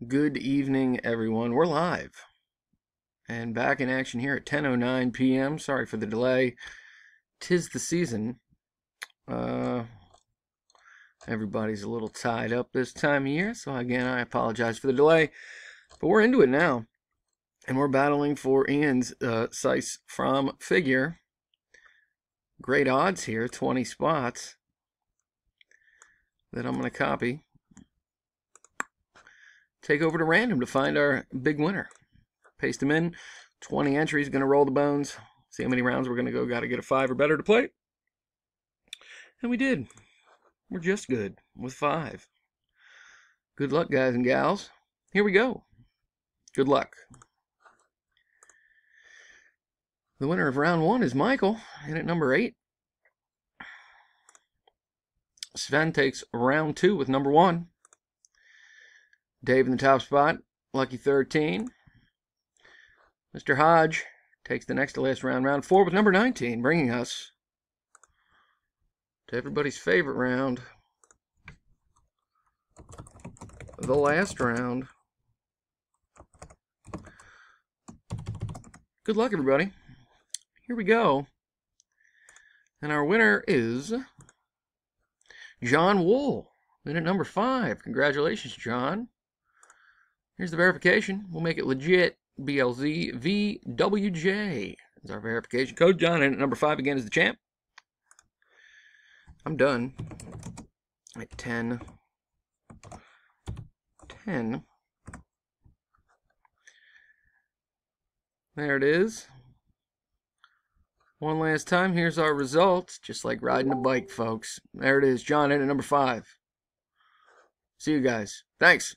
Good evening, everyone. We're live and back in action here at 10:09 p.m. Sorry for the delay. 'Tis the season. Everybody's a little tied up this time of year, so again, I apologize for the delay. But we're into it now, and we're battling for Ian's Sise from figure. Great odds here, 20 spots that I'm going to copy. Take over to random to find our big winner. Paste them in. 20 entries. Going to roll the bones. See how many rounds we're going to go. Got to get a 5 or better to play. And we did. We're just good with 5. Good luck, guys and gals. Here we go. Good luck. The winner of round 1 is Michael, in at number 8. Sven takes round 2 with number 1. Dave in the top spot, lucky 13. Mr. Hodge takes the next to last round, round 4 with number 19, bringing us to everybody's favorite round, the last round. Good luck, everybody. Here we go. And our winner is John Wool, in at number 5. Congratulations, John. Here's the verification. We'll make it legit. BLZVWJ is our verification code. John, in at number 5 again is the champ. I'm done at 10. There it is. One last time. Here's our results. Just like riding a bike, folks. There it is. John in at number 5. See you guys. Thanks.